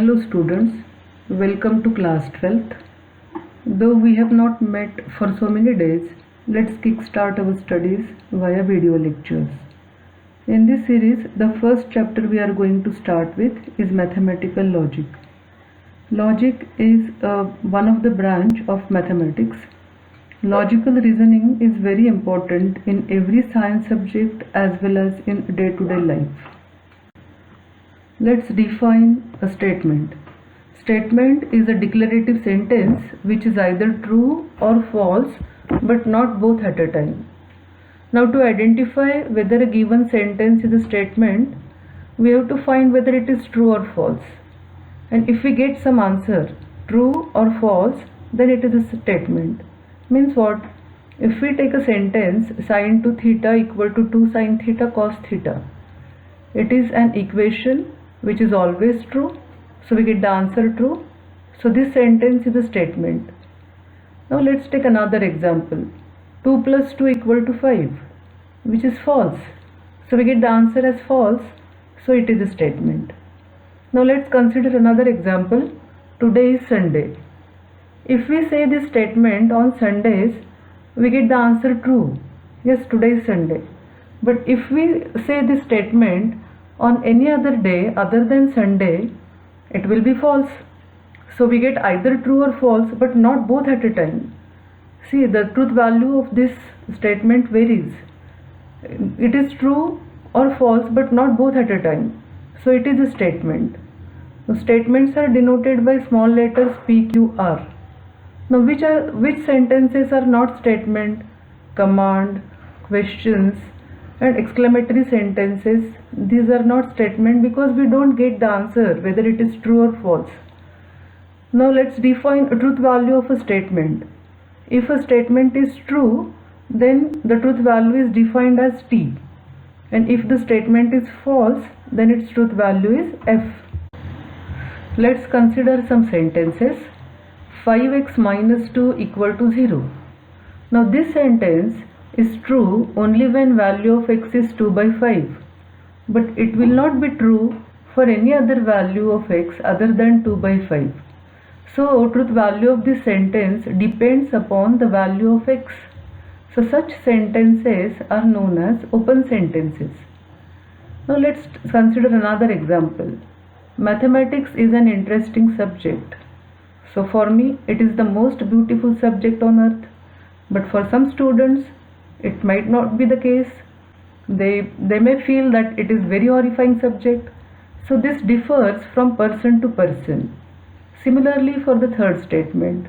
Hello students, welcome to class 12th. Though we have not met for so many days, let's kickstart our studies via video lectures. In this series, the first chapter we are going to start with is mathematical logic. Logic is one of the branch of mathematics. Logical reasoning is very important in every science subject as well as in day-to-day life. Let's define a statement. Statement is a declarative sentence which is either true or false but not both at a time. Now to identify whether a given sentence is a statement, we have to find whether it is true or false. And if we get some answer, true or false, then it is a statement. Means what? If we take a sentence sin 2 theta equal to 2 sin theta cos theta, it is an equation which is always true, so we get the answer true. So this sentence is a statement. Now let's take another example. 2 plus 2 equal to 5, which is false, so we get the answer as false, so it is a statement. Now let's consider another example. Today is Sunday. If we say this statement on Sundays, we get the answer true. Yes, today is Sunday. But if we say this statement on any other day other than Sunday, it will be false. So we get either true or false, but not both at a time. See, the truth value of this statement varies. It is true or false, but not both at a time. So it is a statement. The statements are denoted by small letters P, Q, R. Now which sentences are not statement? Command, questions, and exclamatory sentences. These are not statement because we don't get the answer whether it is true or false. Now let's define a truth value of a statement. If a statement is true, then the truth value is defined as T, and if the statement is false, then its truth value is F. Let's consider some sentences. 5x minus 2 equal to 0. Now this sentence is true only when value of x is 2 by 5, but it will not be true for any other value of x other than 2 by 5. So truth value of this sentence depends upon the value of x. So such sentences are known as open sentences. Now let's consider another example. Mathematics is an interesting subject. So for me, it is the most beautiful subject on earth. But for some students, it might not be the case. They may feel that it is very horrifying subject. So this differs from person to person. Similarly for the third statement.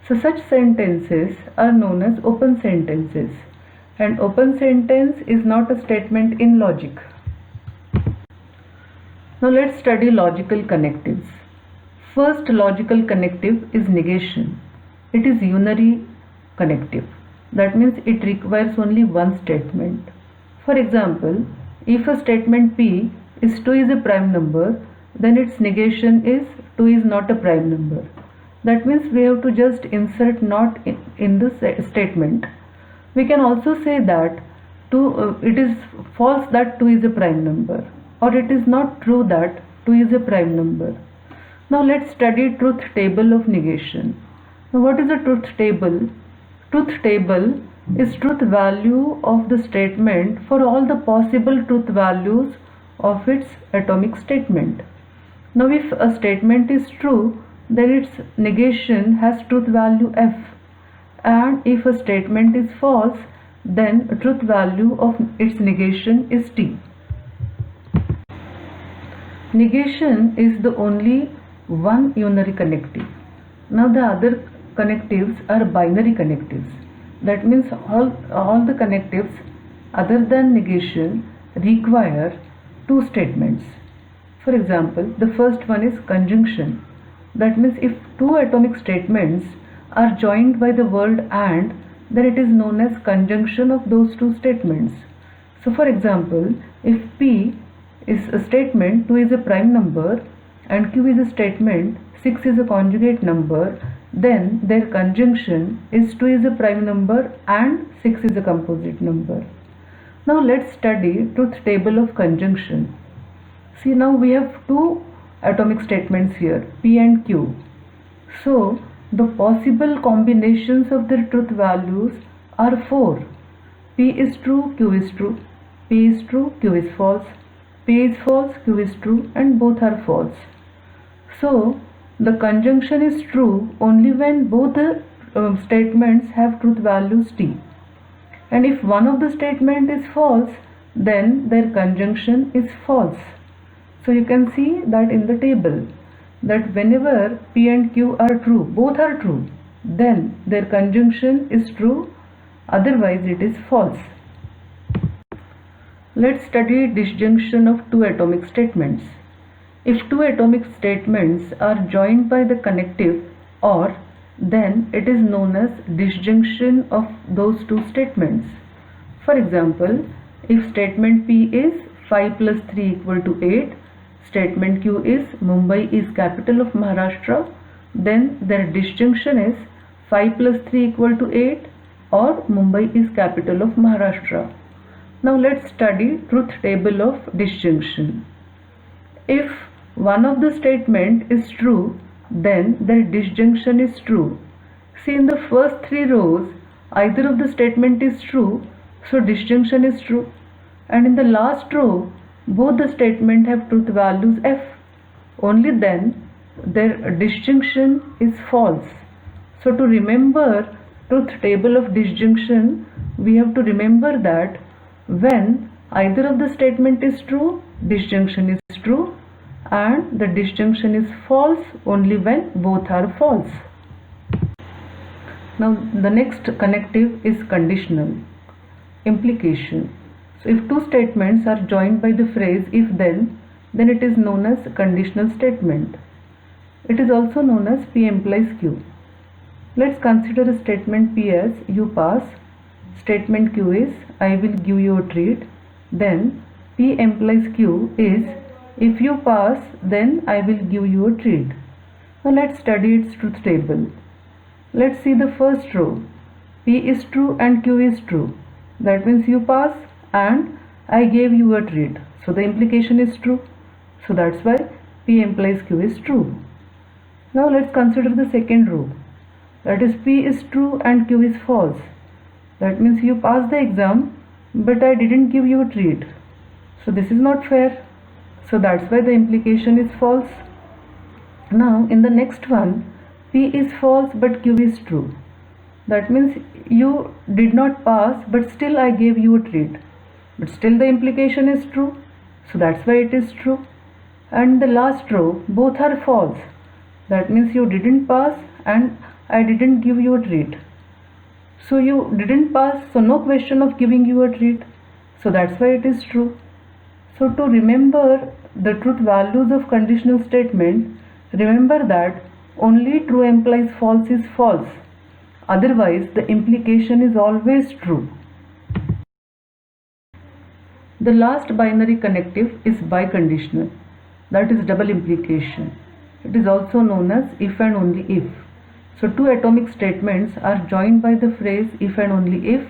So such sentences are known as open sentences. And open sentence is not a statement in logic. Now let's study logical connectives. First logical connective is negation. It is unary connective. That means it requires only one statement. For example, if a statement P is 2 is a prime number, then its negation is 2 is not a prime number. That means we have to just insert not in the statement. We can also say that it is false that 2 is a prime number, or it is not true that 2 is a prime number. Now let's study truth table of negation. Now what is a truth table? Truth table is truth value of the statement for all the possible truth values of its atomic statement. Now if a statement is true, then its negation has truth value F, and if a statement is false, then truth value of its negation is T. Negation is the only one unary connective. Now the other connectives are binary connectives. That means all the connectives other than negation require two statements. For example, the first one is conjunction. That means if two atomic statements are joined by the word and, then it is known as conjunction of those two statements. So for example, if P is a statement 2 is a prime number and Q is a statement 6 is a conjugate number, then their conjunction is 2 is a prime number and 6 is a composite number. Now let's study truth table of conjunction. See, now we have two atomic statements here, P and Q. So the possible combinations of their truth values are 4. P is true, Q is true, P is true, Q is false, P is false, Q is true, and both are false. So the conjunction is true only when both the statements have truth values T. And if one of the statement is false, then their conjunction is false. So you can see that in the table, that whenever P and Q are true, both are true, then their conjunction is true, otherwise it is false. Let's study disjunction of two atomic statements. If two atomic statements are joined by the connective OR, then it is known as disjunction of those two statements. For example, if statement P is 5 plus 3 equal to 8, statement Q is Mumbai is capital of Maharashtra, then their disjunction is 5 plus 3 equal to 8 or Mumbai is capital of Maharashtra. Now let's study truth table of disjunction. If one of the statement is true, then their disjunction is true. See, in the first 3 rows, either of the statement is true, so disjunction is true. And in the last row, both the statement have truth values F. Only then their disjunction is false. So to remember truth table of disjunction, we have to remember that when either of the statement is true, disjunction is true, and the disjunction is false only when both are false. Now the next connective is conditional. Implication. So if two statements are joined by the phrase if then it is known as conditional statement. It is also known as P implies Q. Let's consider a statement P as you pass. Statement Q is I will give you a treat. Then P implies Q is if you pass, then I will give you a treat. Now let's study its truth table. Let's see the first row. P is true and Q is true. That means you pass and I gave you a treat. So the implication is true. So that's why P implies Q is true. Now let's consider the second row. That is P is true and Q is false. That means you passed the exam but I didn't give you a treat. So this is not fair. So that's why the implication is false. Now in the next one, P is false but Q is true. That means you did not pass but still I gave you a treat. But still the implication is true. So that's why it is true. And the last row, both are false. That means you didn't pass and I didn't give you a treat. So you didn't pass, so no question of giving you a treat. So that's why it is true. So to remember the truth values of conditional statement, remember that only true implies false is false. Otherwise, the implication is always true. The last binary connective is biconditional. That is double implication. It is also known as if and only if. So two atomic statements are joined by the phrase if and only if,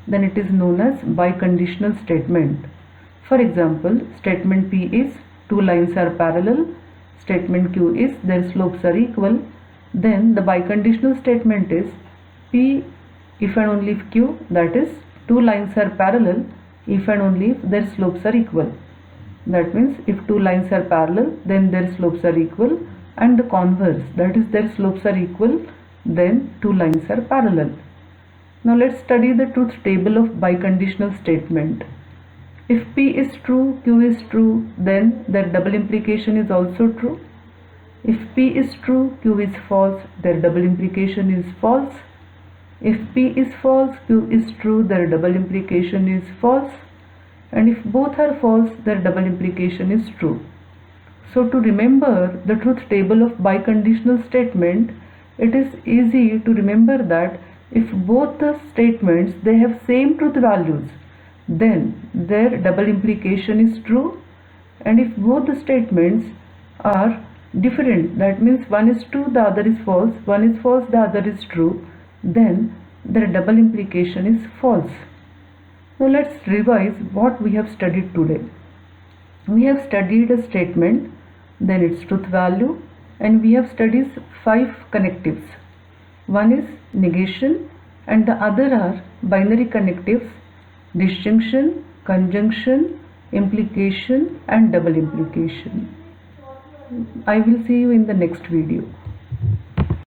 then it is known as biconditional statement. For example, statement P is two lines are parallel, statement Q is their slopes are equal, then the biconditional statement is P if and only if Q, that is two lines are parallel if and only if their slopes are equal. That means if two lines are parallel, then their slopes are equal, and the converse, that is their slopes are equal, then two lines are parallel. Now let's study the truth table of biconditional statement. If P is true, Q is true, then their double implication is also true. If P is true, Q is false, their double implication is false. If P is false, Q is true, their double implication is false. And if both are false, their double implication is true. So to remember the truth table of biconditional statement, it is easy to remember that if both the statements they have same truth values, then their double implication is true, and if both the statements are different, that means one is true, the other is false, one is false, the other is true, then their double implication is false. Now let's revise what we have studied today. We have studied a statement then its truth value, and we have studied 5 connectives. One is negation and the other are binary connectives, disjunction, conjunction, implication and double implication. I will see you in the next video.